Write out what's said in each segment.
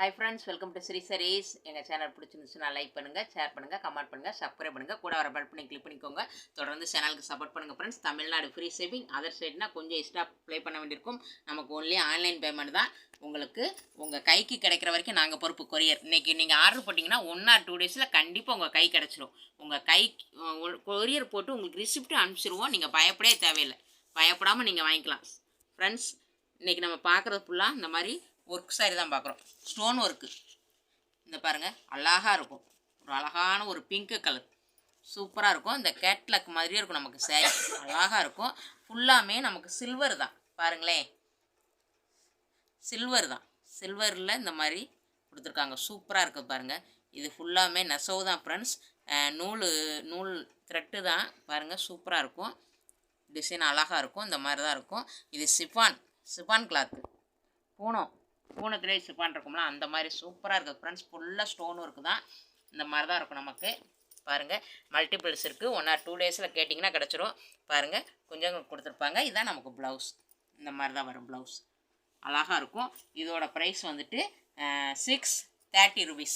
Hi friends, welcome to Sri sarees. எங்கள் channel பிடிச்சிருந்துச்சுன்னா like பண்ணுங்கள், ஷேர் பண்ணுங்கள், கமெண்ட் பண்ணுங்கள், சப்ஸ்கிரைப் பண்ணுங்கள், கூட வர பெல் பண்ணி கிளிக் பண்ணிக்கோங்க. தொடர்ந்து சேனலுக்கு சப்போர்ட் பண்ணுங்கள் friends. Tamil Nadu free shipping, other சைட்னா கொஞ்சம் எக்ஸ்ட்ரா ப்ளே பண்ண வேண்டியிருக்கும். நமக்கு ஒன்லி ஆன்லைன் பேமெண்ட் தான். உங்களுக்கு உங்கள் கைக்கு கிடைக்கிற வரைக்கும் நாங்கள் பொறுப்பு. கொரியர் இன்றைக்கி நீங்கள் ஆர்டர் போட்டிங்கன்னா 1 or 2 டேஸில் கண்டிப்பாக உங்கள் கை கிடச்சிரும். உங்கள் கை கொரியர் போட்டு உங்களுக்கு ரிசிப்ட்டு அனுப்பிச்சிருவோம். நீங்கள் பயப்படவே தேவையில்லை. பயப்படாமல் நீங்கள் வாங்கிக்கலாம் ஃப்ரெண்ட்ஸ். இன்றைக்கி நம்ம பார்க்குறது ஃபுல்லாக இந்த மாதிரி ஒர்க் சாரி தான் பார்க்குறோம். ஸ்டோன் ஒர்க்கு இந்த பாருங்கள், அழகாக இருக்கும். ஒரு அழகான ஒரு பிங்க்கு கலர் சூப்பராக இருக்கும். இந்த கேட்லாக் மாதிரியே இருக்கும். நமக்கு சாரி அழகாக இருக்கும். ஃபுல்லாமே நமக்கு சில்வர் தான். பாருங்களேன், சில்வர் தான். சில்வரில் இந்த மாதிரி கொடுத்துருக்காங்க. சூப்பராக இருக்குது பாருங்கள். இது ஃபுல்லாமே நெசவு தான் ஃப்ரெண்ட்ஸ். நூல் த்ரெட்டு தான். பாருங்கள், சூப்பராக இருக்கும். டிசைன் அழகாக இருக்கும். இந்த மாதிரி தான் இருக்கும். இது சிஃபான் கிளாத்து. பூனத்திலே சிஃபான் இருக்கும்ல, அந்த மாதிரி சூப்பராக இருக்குது ஃப்ரெண்ட்ஸ். ஃபுல்லாக ஸ்டோன் ஒர்க்கு தான். இந்த மாதிரி தான் இருக்கும் நமக்கு. பாருங்கள், மல்டிபிள்ஸ் இருக்குது. 1 or 2 டேஸில் கேட்டிங்கன்னா கிடச்சிரும். பாருங்கள், கொஞ்சம் கொடுத்துருப்பாங்க. இதுதான் நமக்கு ப்ளவுஸ். இந்த மாதிரி தான் வரும் ப்ளவுஸ். அழகாக இருக்கும். இதோட ப்ரைஸ் வந்துட்டு 630 rupees.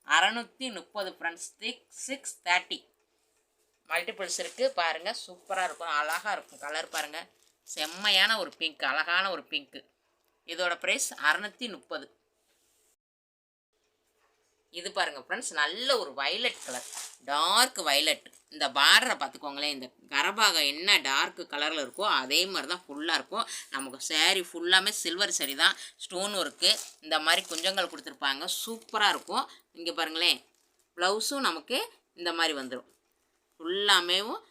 630 ஃப்ரெண்ட்ஸ். 630. மல்டிபிள்ஸ் இருக்குது. பாருங்கள், சூப்பராக இருக்கும். அழகாக இருக்கும். கலர் பாருங்கள், செம்மையான ஒரு பிங்க், அழகான ஒரு பிங்க்கு. இதோட ப்ரைஸ் 630. இது பாருங்கள் ஃப்ரெண்ட்ஸ், நல்ல ஒரு வைலட் கலர், டார்க் வைலட். இந்த பார்டரை பார்த்துக்கோங்களேன். இந்த கரபாகம் என்ன டார்க் கலரில் இருக்கோ அதே மாதிரி தான் ஃபுல்லாக இருக்கும். நமக்கு சேரீ ஃபுல்லாமே சில்வர் சாரி தான். ஸ்டோன் ஒர்க்கு இந்த மாதிரி குஞ்சங்கள் கொடுத்துருப்பாங்க. சூப்பராக இருக்கும். இங்கே பாருங்களேன், ப்ளவுஸும் நமக்கு இந்த மாதிரி வந்துடும். ஃபுல்லாமேவும்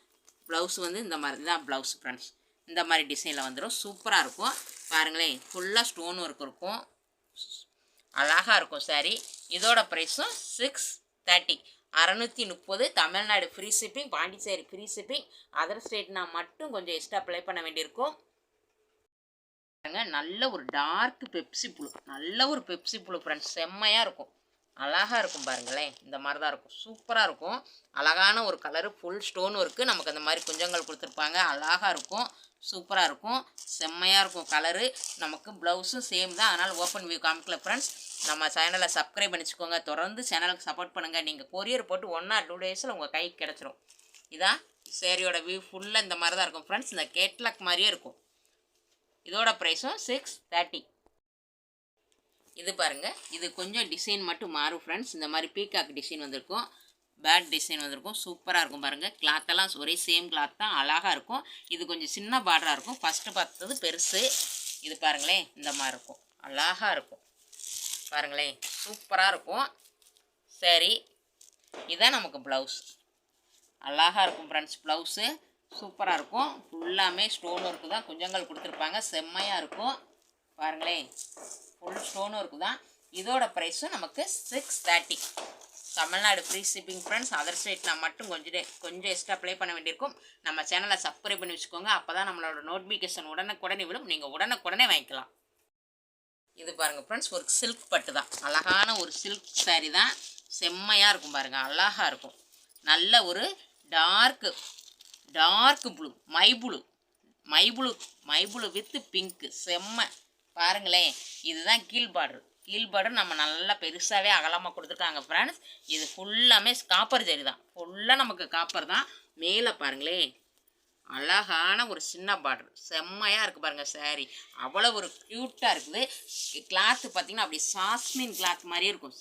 ப்ளவுஸ் வந்து இந்த மாதிரி தான் ப்ளவுஸ் ஃப்ரெண்ட்ஸ். இந்த மாதிரி டிசைனில் வந்துடும். சூப்பராக இருக்கும். பாருங்களேன், ஃபுல்லாக ஸ்டோன் ஒர்க் இருக்கும். அழகாக இருக்கும் சாரி. இதோட ப்ரைஸும் 630. 630. Tamil Nadu free shipping, Pondicherry free shipping. Other ஸ்டேட்னா மட்டும் கொஞ்சம் எக்ஸ்ட்ரா அப்ளை பண்ண வேண்டியிருக்கும். நல்ல ஒரு டார்க் பெப்சி புழு, நல்ல ஒரு பெப்சி புழு ஃப்ரெண்ட்ஸ். செம்மையாக இருக்கும். அழகாக இருக்கும். பாருங்களேன், இந்த மாதிரி தான் இருக்கும். சூப்பராக இருக்கும். அழகான ஒரு கலரு, ஃபுல் ஸ்டோன் ஒர்க்கு. நமக்கு அந்த மாதிரி குஞ்சங்கள் கொடுத்துருப்பாங்க. அழகாக இருக்கும். சூப்பராக இருக்கும். செம்மையாக இருக்கும் கலரு. நமக்கு ப்ளவுஸும் சேம் தான். அதனால் ஓப்பன் வியூ காமிக்கல ஃப்ரெண்ட்ஸ். நம்ம சேனலை சப்ஸ்கிரைப் பண்ணிச்சுக்கோங்க. தொடர்ந்து சேனலுக்கு சப்போர்ட் பண்ணுங்கள். நீங்கள் கொரியர் போட்டு 1 or 2 டேஸில் உங்கள் கைக்கு கிடச்சிரும். இதான் சேரீயோட வியூ. ஃபுல்லாக இந்த மாதிரி தான் இருக்கும் ஃப்ரெண்ட்ஸ். இந்த கேட்லாக் மாதிரியே இருக்கும். இதோட ப்ரைஸும் 630. இது பாருங்கள், இது கொஞ்சம் டிசைன் மட்டும் மாறும் ஃப்ரெண்ட்ஸ். இந்த மாதிரி பீகாக் டிசைன் வந்திருக்கும், பேட் டிசைன் வந்திருக்கும். சூப்பராக இருக்கும். பாருங்கள், கிளாத்தெல்லாம் ஒரே சேம் கிளாத் தான். அழகாக இருக்கும். இது கொஞ்சம் சின்ன பார்டராக இருக்கும். ஃபஸ்ட்டு பார்த்தது பெருசு. இது பாருங்களேன், இந்த மாதிரி இருக்கும். அழகாக இருக்கும். பாருங்களேன், சூப்பராக இருக்கும். சரி, இதுதான் நமக்கு ப்ளவுஸ். அழகாக இருக்கும் ஃப்ரெண்ட்ஸ். ப்ளவுஸு சூப்பராக இருக்கும். ஃபுல்லாமே ஸ்டோன் ஒர்க்கு தான். குஞ்சங்கள் கொடுத்துருப்பாங்க. செம்மையாக இருக்கும். பாருங்களேன், ஃபுல் ஸ்டோன் ஒர்க்கு தான். இதோட ப்ரைஸும் நமக்கு 630. Tamil Nadu free shipping friends. Other ஸ்டேட்னா மட்டும் கொஞ்சம் எக்ஸ்ட்ரா ப்ளே பண்ண வேண்டியிருக்கும். நம்ம சேனலை சப்ஸ்கிரைப் பண்ணி வச்சுக்கோங்க. அப்போ தான் நம்மளோட நோட்டிஃபிகேஷன் உடனுக்குடனே விடும். நீங்கள் உடனுக்குடனே வாங்கிக்கலாம். இது பாருங்கள் ஃப்ரெண்ட்ஸ், ஒரு சில்க் பட்டு தான். அழகான ஒரு சில்க் சாரீ தான். செம்மையாக இருக்கும். பாருங்கள், அழகாக இருக்கும். நல்ல ஒரு டார்க் ப்ளூ, மை ப்ளூ வித் பிங்க்கு. செம்ம. பாருங்களேன், இதுதான் கீழ் பார்டர் நம்ம நல்லா பெருசாகவே அகலமாக கொடுத்துருக்காங்க ஃப்ரெண்ட்ஸ். இது ஃபுல்லாமே காப்பர் ஜரி தான். ஃபுல்லாக நமக்கு காப்பர் தான். மேலே பாருங்களேன், அழகான ஒரு சின்ன பார்டர். செம்மையாக இருக்குது பாருங்கள் சாரீ. அவ்வளோ ஒரு க்யூட்டாக இருக்குது. கிளாத்து பார்த்திங்கன்னா அப்படி ஜாஸ்மின் கிளாத் மாதிரியே இருக்கும்.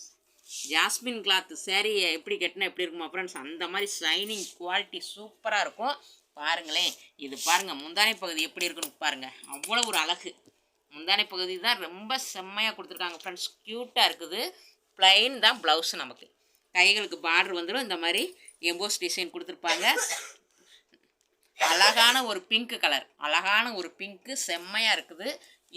ஜாஸ்மின் கிளாத்து சாரீ எப்படி கட்டினா எப்படி இருக்குமா ஃப்ரெண்ட்ஸ், அந்த மாதிரி ஷைனிங் குவாலிட்டி சூப்பராக இருக்கும். பாருங்களேன், இது பாருங்கள், முந்தானை பகுதி எப்படி இருக்குன்னு பாருங்கள். அவ்வளோ ஒரு அழகு. முந்தானை பகுதி தான் ரொம்ப செம்மையாக கொடுத்துருக்காங்க ஃப்ரெண்ட்ஸ். க்யூட்டாக இருக்குது. ப்ளைன் தான் ப்ளவுஸ். நமக்கு கைகளுக்கு பார்டர் வந்துடும். இந்த மாதிரி எம்போஸ் டிசைன் கொடுத்துருப்பாங்க. அழகான ஒரு பிங்க் கலர், அழகான ஒரு பிங்க்கு. செம்மையாக இருக்குது.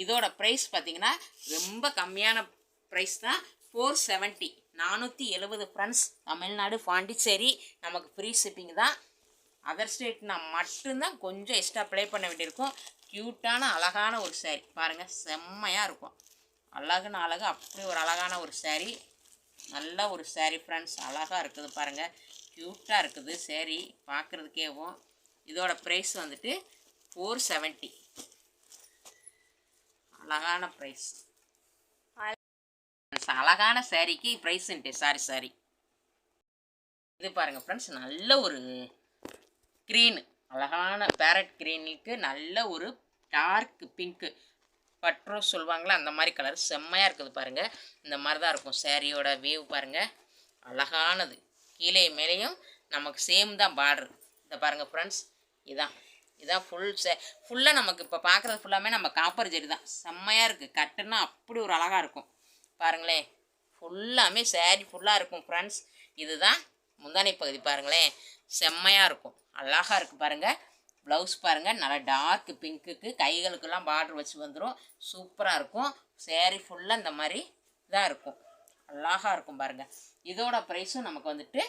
இதோட ப்ரைஸ் பார்த்திங்கன்னா ரொம்ப கம்மியான ப்ரைஸ் தான். 470. 470 ஃப்ரெண்ட்ஸ். தமிழ்நாடு பாண்டிச்சேரி நமக்கு ஃப்ரீ ஷிப்பிங் தான். அதர் ஸ்டேட்னா மட்டும்தான் கொஞ்சம் எக்ஸ்ட்ரா ப்ளே பண்ண வேண்டியிருக்கும். க்யூட்டான அழகான ஒரு சாரீ. பாருங்கள், செம்மையாக இருக்கும். அழகுன்னு அழகு, அப்படி ஒரு அழகான ஒரு சாரீ. நல்ல ஒரு சாரீ ஃப்ரெண்ட்ஸ். அழகாக இருக்குது. பாருங்கள், க்யூட்டாக இருக்குது சாரீ பார்க்குறதுக்கேவும். இதோட ப்ரைஸ் வந்துட்டு 470. அழகான ப்ரைஸ். அழகான சாரீக்கு ப்ரைஸ்ன்ட்டு சாரி இது பாருங்கள் ஃப்ரெண்ட்ஸ், நல்ல ஒரு க்ரீனு, அழகான பேரட் க்ரீனுக்கு நல்ல ஒரு டார்க் பிங்க்கு பட்ரோஸ் சொல்லுவாங்களா அந்த மாதிரி கலர் செம்மையாக இருக்குது பாருங்கள். இந்த மாதிரி தான் இருக்கும் சாரியோட வேவ் பாருங்கள், அழகானது. கீழே மேலேயும் நமக்கு சேம் தான் பார்டர். இதை பாருங்கள் ஃப்ரெண்ட்ஸ், இதான் ஃபுல்லாக நமக்கு இப்போ பார்க்குறது ஃபுல்லாமே நம்ம காப்பர் ஜெரி தான். செம்மையாக இருக்குது, கட்டுன்னா அப்படி ஒரு அழகாக இருக்கும் பாருங்களேன். ஃபுல்லாமே சாரி ஃபுல்லாக இருக்கும் ஃப்ரெண்ட்ஸ். இதுதான் முந்தானை பகுதி பாருங்களேன், செம்மையாக இருக்கும், அழகாக இருக்குது பாருங்கள். ப்ளவுஸ் பாருங்கள், நல்லா டார்க் பிங்க்குக்கு கைகளுக்கெல்லாம் பார்டர் வச்சு வந்துடும், சூப்பராக இருக்கும். சாரி ஃபுல்லாக இந்த மாதிரி தான் இருக்கும், அழகாக இருக்கும் பாருங்கள். இதோட ப்ரைஸும் நமக்கு வந்துட்டு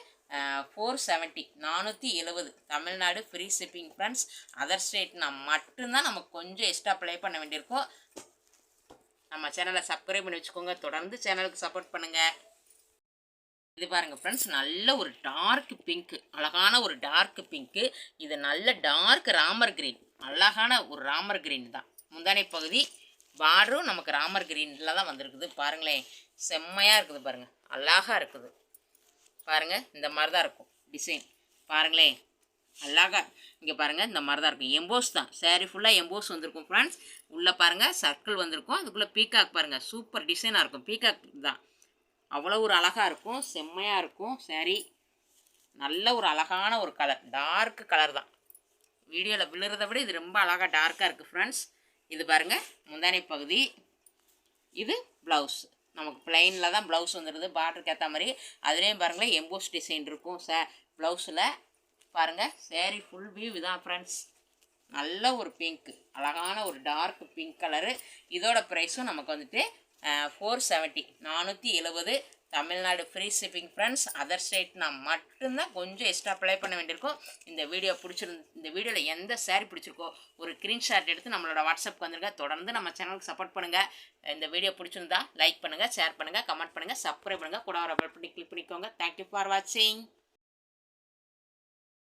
470 470 Tamil Nadu free shipping friends. Other ஸ்டேட்னா மட்டும்தான் நமக்கு கொஞ்சம் எக்ஸ்ட்ரா ப்ளே பண்ண வேண்டியிருக்கும். நம்ம சேனலை சப்ஸ்கிரைப் பண்ணி வச்சுக்கோங்க, தொடர்ந்து சேனலுக்கு சப்போர்ட் பண்ணுங்கள். இது பாருங்கள் ஃப்ரெண்ட்ஸ், நல்ல ஒரு டார்க் பிங்க்கு, அழகான ஒரு டார்க் பிங்க்கு. இது நல்ல டார்க் ராமர் கிரீன், அழகான ஒரு ராமர் கிரீன் தான். முந்தானை பகுதி பார்டரும் நமக்கு ராமர் கிரீனில் தான் வந்திருக்குது பாருங்களேன், செம்மையாக இருக்குது பாருங்கள், அழகாக இருக்குது பாருங்கள். இந்த மாதிரி தான் இருக்கும் டிசைன் பாருங்களேன், அழகாக. இங்கே பாருங்கள், இந்த மாதிரி தான் இருக்கும். எம்போஸ் தான், சாரீ ஃபுல்லாக எம்போஸ் வந்திருக்கும் ஃப்ரெண்ட்ஸ். உள்ளே பாருங்கள் சர்க்கிள் வந்திருக்கும், அதுக்குள்ளே பீகாக் பாருங்கள், சூப்பர் டிசைனாக இருக்கும். பீகாக் தான், அவ்வளோ ஒரு அழகாக இருக்கும், செம்மையாக இருக்கும் சாரீ. நல்ல ஒரு அழகான ஒரு கலர், டார்க் கலர் தான். வீடியோவில் விழுறதை விட இது ரொம்ப அழகாக டார்க்காக இருக்குது ஃப்ரெண்ட்ஸ். இது பாருங்கள் முந்தானை பகுதி, இது ப்ளவுஸ். நமக்கு பிளைனில் தான் ப்ளவுஸ் வந்துடுது பார்டருக்கு ஏற்ற மாதிரி. அதுலேயும் பாருங்களேன் எம்போஸ் டிசைன் இருக்கும் ப்ளவுஸில் பாருங்கள். சாரீ ஃபுல் வியூ இதான் ஃப்ரெண்ட்ஸ். நல்ல ஒரு பிங்க்கு, அழகான ஒரு டார்க் பிங்க் கலரு. இதோட ப்ரைஸும் நமக்கு வந்துட்டு 470 470 Tamil Nadu free shipping friends. Other ஸ்டேட்னா மட்டும்தான் கொஞ்சம் எக்ஸ்ட்ரா ப்ளே பண்ண வேண்டியிருக்கும். இந்த வீடியோவில் எந்த சாரீ பிடிச்சிருக்கோ ஒரு ஸ்க்ரீன்ஷாட் எடுத்து நம்மளோட வாட்ஸ்அப்புக்கு வந்துருங்க. தொடர்ந்து நம்ம சேனலுக்கு சப்போர்ட் பண்ணுங்கள். இந்த வீடியோ பிடிச்சிருந்தா லைக் பண்ணுங்கள், ஷேர் பண்ணுங்கள், கமெண்ட் பண்ணுங்கள், சப்ஸ்கிரைப் பண்ணுங்கள், கூட வர பெல் பட்டனை கிளிக் பண்ணிக்கோங்க. தேங்க்யூ ஃபார் வாட்சிங்.